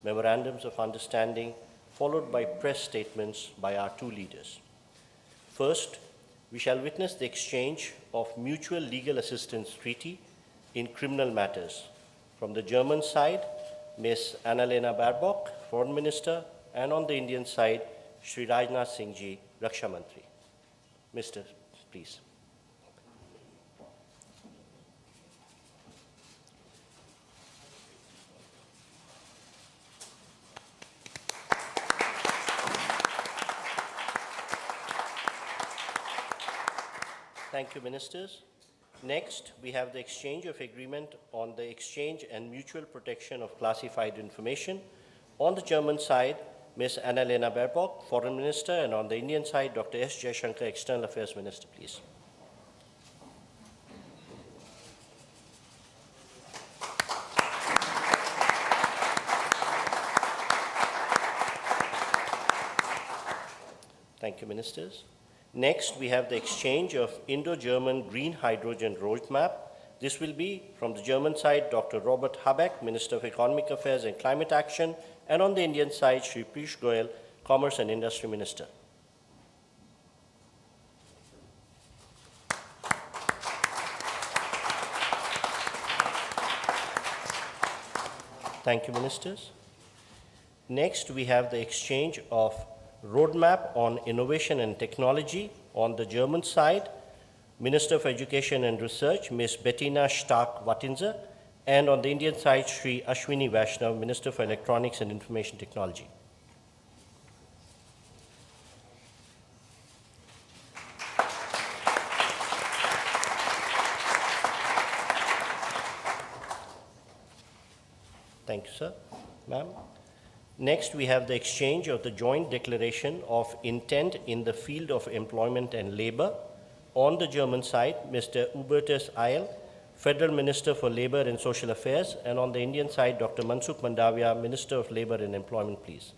memorandums of understanding, followed by press statements by our two leaders. First, we shall witness the exchange of mutual legal assistance treaty in criminal matters. From the German side, Ms. Annalena Baerbock, Foreign Minister, and on the Indian side, Shri Rajnath Singh Ji, Raksha Mantri. Mr. Please. Thank you, Ministers. Next, we have the exchange of agreement on the exchange and mutual protection of classified information. On the German side, Ms. Annalena Baerbock, Foreign Minister, and on the Indian side, Dr. S. Jaishankar, External Affairs Minister, please. Thank you, Ministers. Next, we have the exchange of Indo-German Green Hydrogen Roadmap. This will be from the German side, Dr. Robert Habeck, Minister of Economic Affairs and Climate Action, and on the Indian side, Shri Piyush Goyal, Commerce and Industry Minister. Thank you, Ministers. Next, we have the exchange of Roadmap on Innovation and Technology. On the German side, Minister of Education and Research, Ms. Bettina Stark-Wattinser, and on the Indian side, Shri Ashwini Vaishnav, Minister for Electronics and Information Technology. Thank you, sir. Ma'am. Next, we have the exchange of the joint declaration of intent in the field of employment and labor. On the German side, Mr. Hubertus Eil, Federal Minister for Labor and Social Affairs, and on the Indian side, Dr. Mansukh Mandaviya, Minister of Labor and Employment, please.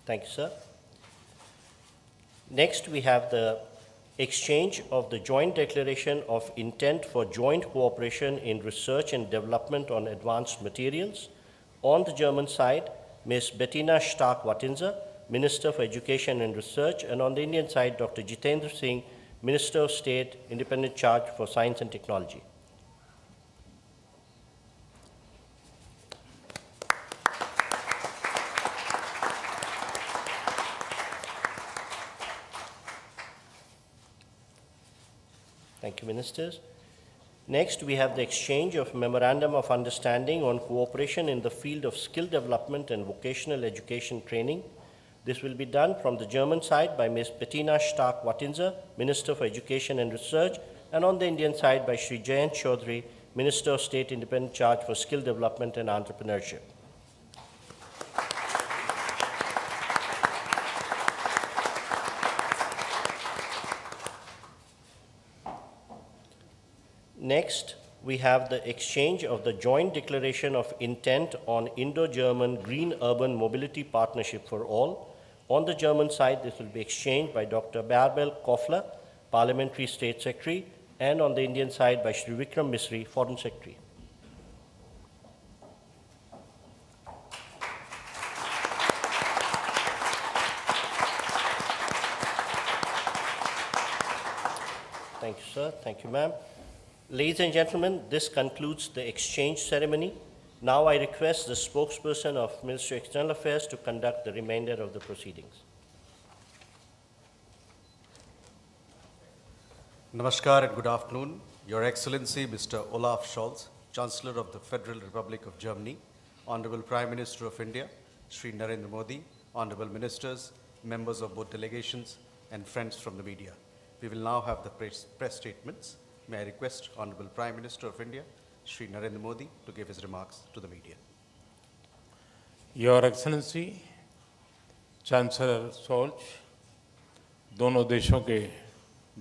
Thank you, sir. Next, we have the exchange of the joint declaration of intent for joint cooperation in research and development on advanced materials. On the German side, Ms. Bettina Stark-Wattinser, Minister for Education and Research, and on the Indian side, Dr. Jitendra Singh, Minister of State, Independent Charge for Science and Technology. Thank you, Ministers. Next, we have the exchange of Memorandum of Understanding on cooperation in the field of skill development and vocational education training. This will be done from the German side by Ms. Bettina Stark-Wattinser, Minister for Education and Research, and on the Indian side by Shri Jayant Chaudhary, Minister of State, Independent Charge for Skill Development and Entrepreneurship. Next, we have the exchange of the joint declaration of intent on Indo-German Green Urban Mobility Partnership for All. On the German side, this will be exchanged by Dr. Bärbel Koffler, Parliamentary State Secretary, and on the Indian side by Shri Vikram Misri, Foreign Secretary. Thank you, sir. Thank you, ma'am. Ladies and gentlemen, this concludes the exchange ceremony. Now I request the spokesperson of Ministry of External Affairs to conduct the remainder of the proceedings. Namaskar and good afternoon. Your Excellency, Mr. Olaf Scholz, Chancellor of the Federal Republic of Germany, Honorable Prime Minister of India, Shri Narendra Modi, Honorable Ministers, members of both delegations, and friends from the media. We will now have the press statements. May I request Honorable Prime Minister of India, Shri Narendra Modi, to give his remarks to the media. Your Excellency, Chancellor Scholz, दोनों देशों के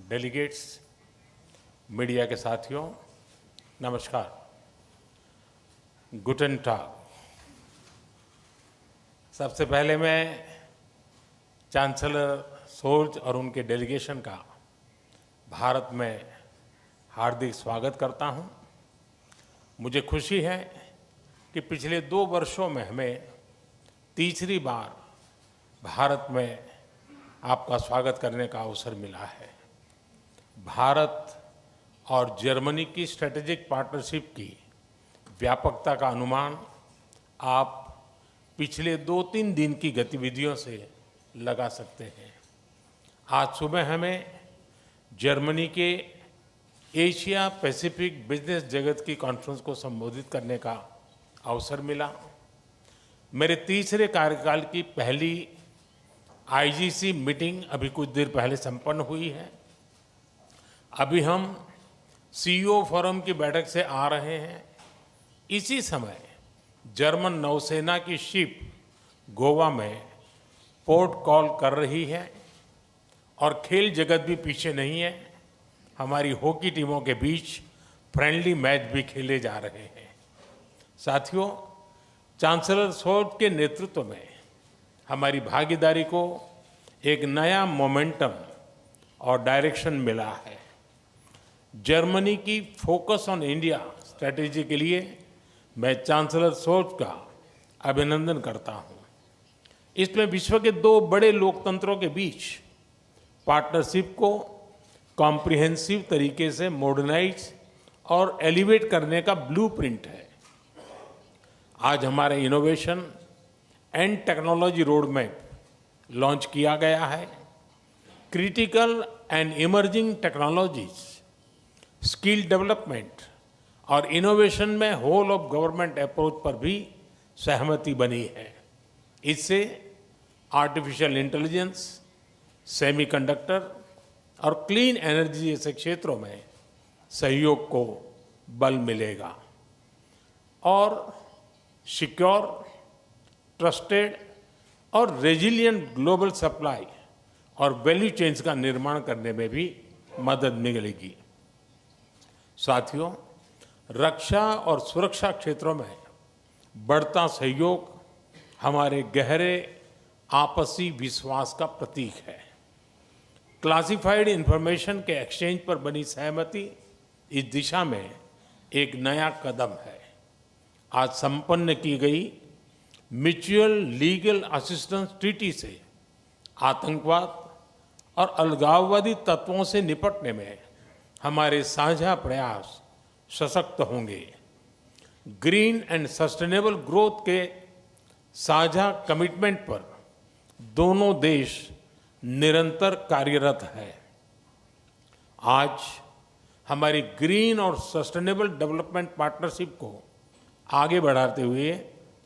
delegates, media के साथियों, नमस्कार, गुटन टाग। सबसे पहले मैं chancellor Scholz और उनके डेलीगेशन का भारत में हार्दिक स्वागत करता हूं। मुझे खुशी है कि पिछले 2 वर्षों में हमें तीसरी बार भारत में आपका स्वागत करने का अवसर मिला है। भारत और जर्मनी की स्ट्रेटेजिक पार्टनरशिप की व्यापकता का अनुमान आप पिछले 2-3 दिन की गतिविधियों से लगा सकते हैं। आज सुबह हमें जर्मनी के एशिया पैसिफिक बिजनेस जगत की कॉन्फ्रेंस को संबोधित करने का अवसर मिला। मेरे तीसरे कार्यकाल की पहली आईजीसी मीटिंग अभी कुछ देर पहले संपन्न हुई है। अभी हम सीईओ फोरम की बैठक से आ रहे हैं। इसी समय जर्मन नौसेना की शिप गोवा में पोर्ट कॉल कर रही है और खेल जगत भी पीछे नहीं है। हमारी हॉकी टीमों के बीच फ्रेंडली मैच भी खेले जा रहे हैं। साथियों, चांसलर सोल्ज के नेतृत्व में हमारी भागीदारी को एक नया मोमेंटम और डायरेक्शन मिला है। जर्मनी की फोकस ऑन इंडिया स्ट्रैटेजी के लिए मैं चांसलर सोल्ज का अभिनंदन करता हूं। इसमें विश्व के 2 बड़े लोकतंत्रों के बीच पार्टनरशिप को कॉम्प्रिहेंसिव तरीके से मॉडर्नाइज और एलिवेट करने का ब्लूप्रिंट है। आज हमारे innovation and technology road map launch किया गया है। Critical and emerging technologies, skill development और इनोवेशन में होल ऑफ गवर्नमेंट अप्रोच पर भी सहमति बनी है। इससे आर्टिफिशियल इंटेलिजेंस, सेमीकंडक्टर और क्लीन एनर्जी जैसे क्षेत्रों में सहयोग को बल मिलेगा और सिक्योर, ट्रस्टेड और रेजिलिएंट ग्लोबल सप्लाई और वैल्यू चेन्स का निर्माण करने में भी मदद मिलेगी। साथियों, रक्षा और सुरक्षा क्षेत्रों में बढ़ता सहयोग हमारे गहरे आपसी विश्वास का प्रतीक है। क्लासिफाइड इंफॉर्मेशन के एक्सचेंज पर बनी सहमति इस दिशा में एक नया कदम है। आज संपन्न की गई म्यूचुअल लीगल असिस्टेंस ट्रीटी से आतंकवाद और अलगाववादी तत्वों से निपटने में हमारे साझा प्रयास सशक्त होंगे। ग्रीन एंड सस्टेनेबल ग्रोथ के साझा कमिटमेंट पर दोनों देश निरंतर कार्यरत है। आज हमारी ग्रीन और सस्टेनेबल डेवलपमेंट पार्टनरशिप को आगे बढ़ाते हुए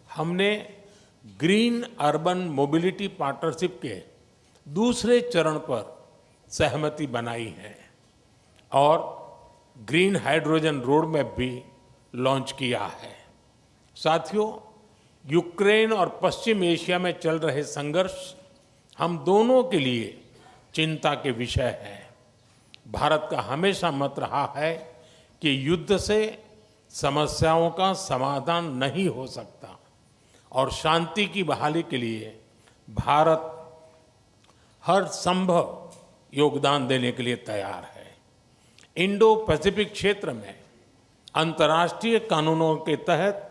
हमने ग्रीन अर्बन मोबिलिटी पार्टनरशिप के दूसरे चरण पर सहमति बनाई है और ग्रीन हाइड्रोजन रोड मैप भी लॉन्च किया है। साथियों, यूक्रेन और पश्चिम एशिया में चल रहे संघर्ष हम दोनों के लिए चिंता के विषय है। भारत का हमेशा मत रहा है कि युद्ध से समस्याओं का समाधान नहीं हो सकता और शांति की बहाली के लिए भारत हर संभव योगदान देने के लिए तैयार है। इंडो पैसिफिक क्षेत्र में अंतर्राष्ट्रीय कानूनों के तहत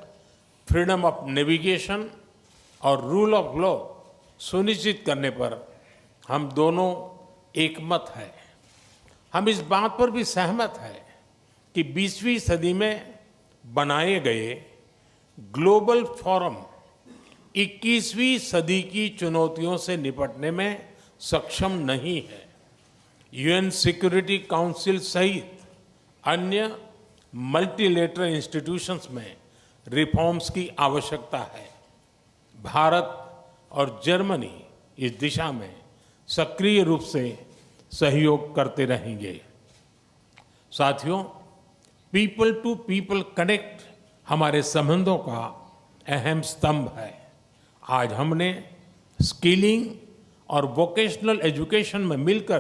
फ्रीडम ऑफ नेविगेशन और रूल ऑफ लॉ सुनिश्चित करने पर हम दोनों एकमत हैं। हम इस बात पर भी सहमत हैं कि 20वीं सदी में बनाए गए ग्लोबल फोरम 21वीं सदी की चुनौतियों से निपटने में सक्षम नहीं है। यूएन सिक्योरिटी काउंसिल सहित अन्य मल्टीलेटरल इंस्टीट्यूशंस में रिफॉर्म्स की आवश्यकता है। भारत और जर्मनी इस दिशा में सक्रिय रूप से सहयोग करते रहेंगे। साथियों, पीपल टू पीपल कनेक्ट हमारे संबंधों का अहम स्तंभ है। आज हमने स्किलिंग और वोकेशनल एजुकेशन में मिलकर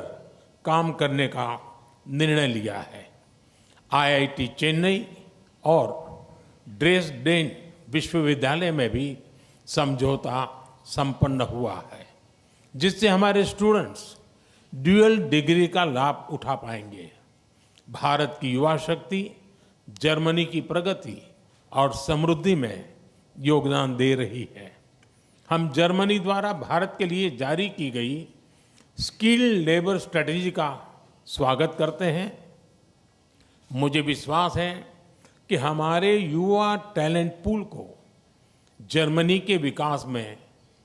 काम करने का निर्णय लिया है। आईआईटी चेन्नई और ड्रेसडेन विश्वविद्यालय में भी समझौता संपन्न हुआ है, जिससे हमारे स्टूडेंट्स ड्यूअल डिग्री का लाभ उठा पाएंगे। भारत की युवा शक्ति जर्मनी की प्रगति और समृद्धि में योगदान दे रही है। हम जर्मनी द्वारा भारत के लिए जारी की गई स्किल्ड लेबर स्ट्रेटजी का स्वागत करते हैं। मुझे विश्वास है कि हमारे युवा टैलेंट पूल को जर्मनी के विकास में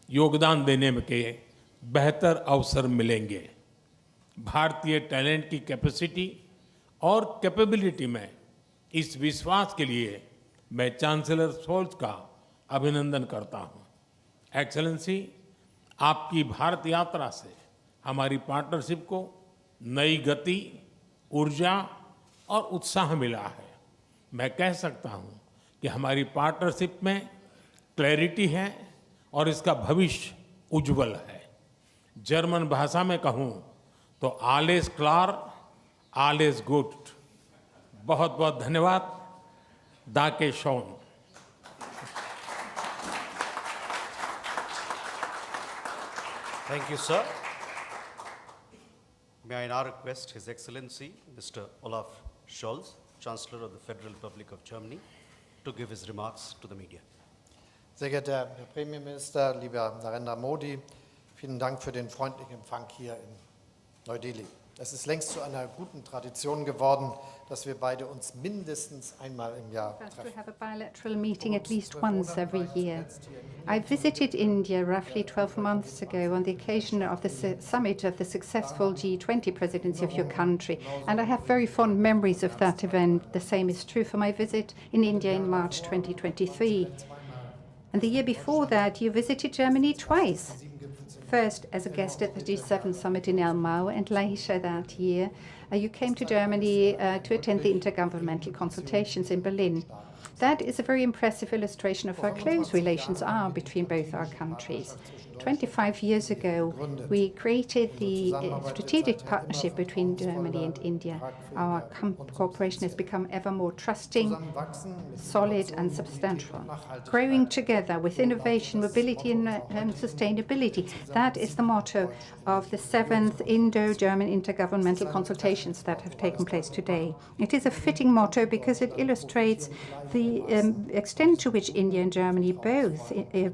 योगदान देने के बेहतर अवसर मिलेंगे। भारतीय टैलेंट की कैपेसिटी और कैपेबिलिटी में इस विश्वास के लिए मैं चांसलर शोल्ज का अभिनंदन करता हूं। एक्सेलेंसी, आपकी भारत यात्रा से हमारी पार्टनरशिप को नई गति, ऊर्जा और उत्साह मिला है। मैं कह सकता हूं कि हमारी पार्टनरशिप में क्लैरिटी है और इसका भविष्य उज्जवल है। जर्मन भाषा में कहूं तो आलेस क्लार, आलेस गुड। बहुत बहुत धन्यवाद। दाके Shawn. Thank you, sir. May I now request His Excellency, Mr. Olaf Scholz, Chancellor of the Federal Republic of Germany, to give his remarks to the media. Sehr geehrter Herr Premierminister, lieber NarendraModi, vielen Dank für den freundlichen Empfang hier in Neu-Delhi. Es ist längst zu einer guten Tradition geworden, dass wir beide uns mindestens einmal im Jahr treffen. We have a bilateral meeting at least once every year. I visited India roughly 12 months ago on the occasion of the summit of the successful G20 presidency of your country, and I have very fond memories of that event. The same is true for my visit in India in March 2023. And the year before that, you visited Germany twice. First as a guest at the G7 summit in Elmau, and later that year you came to Germany to attend the intergovernmental consultations in Berlin. That is a very impressive illustration of how close relations are between both our countries. 25 years ago, we created the strategic partnership between Germany and India. Our cooperation has become ever more trusting, solid and substantial. Growing together with innovation, mobility and sustainability. That is the motto of the 7th Indo-German intergovernmental consultations that have taken place today. It is a fitting motto because it illustrates the extent to which India and Germany both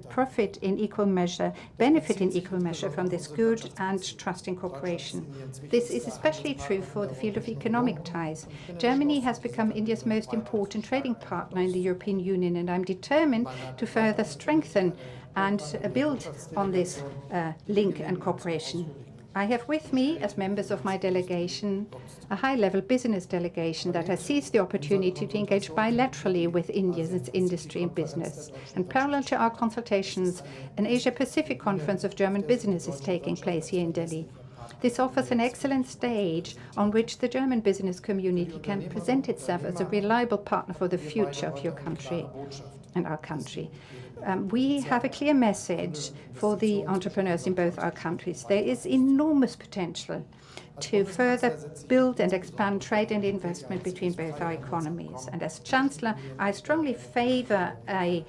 profit in equal measure, benefit in equal measure from this good and trusting cooperation. This is especially true for the field of economic ties. Germany has become India's most important trading partner in the European Union, and I'm determined to further strengthen and build on this link and cooperation. I have with me, as members of my delegation, a high-level business delegation that has seized the opportunity to engage bilaterally with India's industry and business. And parallel to our consultations, an Asia-Pacific conference of German business is taking place here in Delhi. This offers an excellent stage on which the German business community can present itself as a reliable partner for the future of your country and our country. We have a clear message for the entrepreneurs in both our countries. There is enormous potential to further build and expand trade and investment between both our economies. And as Chancellor, I strongly favor an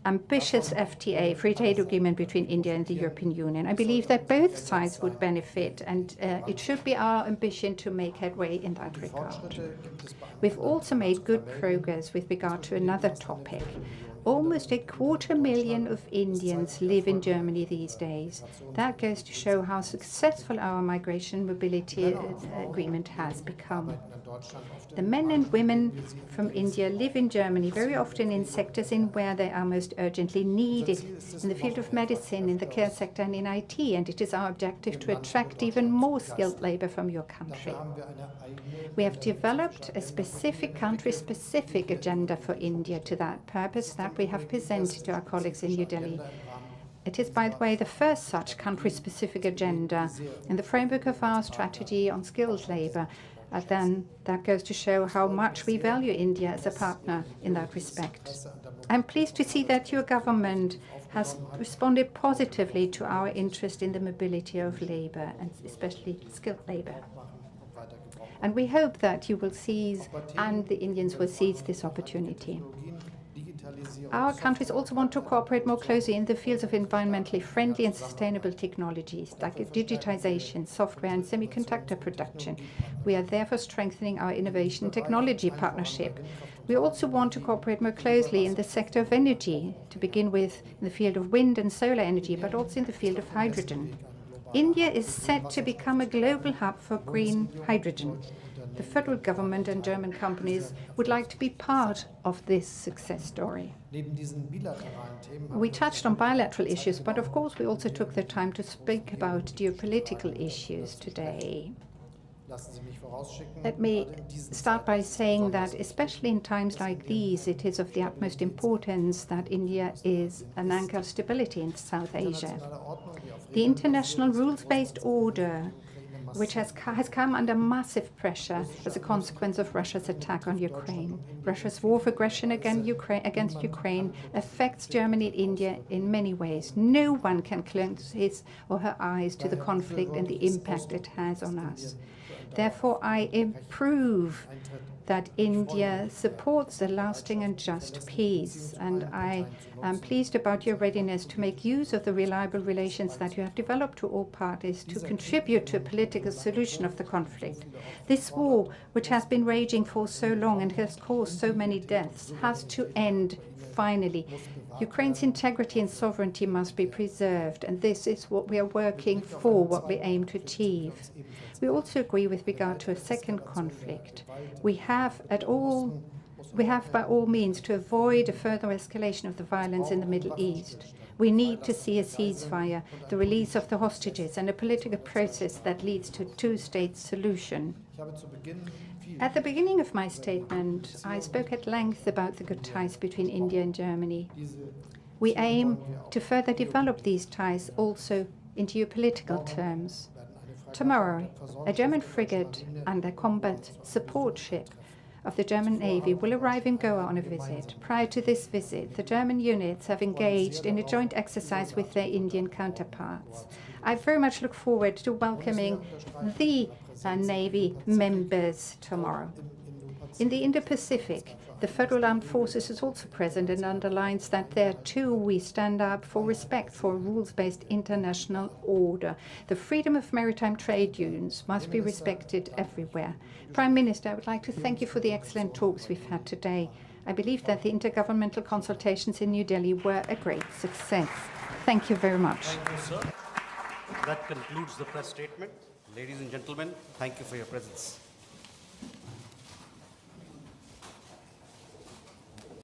ambitious FTA, free trade agreement between India and the European Union. I believe that both sides would benefit, and it should be our ambition to make headway in that regard. We've also made good progress with regard to another topic. Almost 250,000 of Indians live in Germany these days. That goes to show how successful our migration mobility agreement has become. The men and women from India live in Germany very often in sectors in where they are most urgently needed, in the field of medicine, in the care sector and in IT, and it is our objective to attract even more skilled labor from your country. We have developed a specific country-specific agenda for India to that purpose that we have presented to our colleagues in New Delhi. It is, by the way, the first such country-specific agenda in the framework of our strategy on skilled labor. Then that goes to show how much we value India as a partner in that respect. I'm pleased to see that your government has responded positively to our interest in the mobility of labor, and especially skilled labor. And we hope that you will seize, and the Indians will seize this opportunity. Our countries also want to cooperate more closely in the fields of environmentally friendly and sustainable technologies like digitization, software and semiconductor production. We are therefore strengthening our innovation technology partnership. We also want to cooperate more closely in the sector of energy, to begin with in the field of wind and solar energy, but also in the field of hydrogen. India is set to become a global hub for green hydrogen. The federal government and German companies would like to be part of this success story. We touched on bilateral issues, but of course we also took the time to speak about geopolitical issues today. Let me start by saying that, especially in times like these, it is of the utmost importance that India is an anchor of stability in South Asia. The international rules-based order, which has come under massive pressure as a consequence of Russia's attack on Ukraine. Russia's war of aggression against Ukraine affects Germany and India in many ways. No one can close his or her eyes to the conflict and the impact it has on us. Therefore, I approve that India supports a lasting and just peace, and I am pleased about your readiness to make use of the reliable relations that you have developed to all parties to contribute to a political solution of the conflict. This war, which has been raging for so long and has caused so many deaths, has to end finally. Ukraine's integrity and sovereignty must be preserved, and this is what we are working for, what we aim to achieve. We also agree with regard to a second conflict. We have by all means to avoid a further escalation of the violence in the Middle East. We need to see a ceasefire, the release of the hostages, and a political process that leads to a two-state solution. At the beginning of my statement, I spoke at length about the good ties between India and Germany. We aim to further develop these ties also in geopolitical terms. Tomorrow, a German frigate and a combat support ship of the German Navy will arrive in Goa on a visit. Prior to this visit, the German units have engaged in a joint exercise with their Indian counterparts. I very much look forward to welcoming the Navy members tomorrow. In the Indo-Pacific, the Federal Armed Forces is also present and underlines that there too we stand up for respect for a rules-based international order. The freedom of maritime trade unions must be respected everywhere. Prime Minister, I would like to thank you for the excellent talks we've had today. I believe that the intergovernmental consultations in New Delhi were a great success. Thank you very much. Thank you, sir. That concludes the press statement. Ladies and gentlemen, thank you for your presence.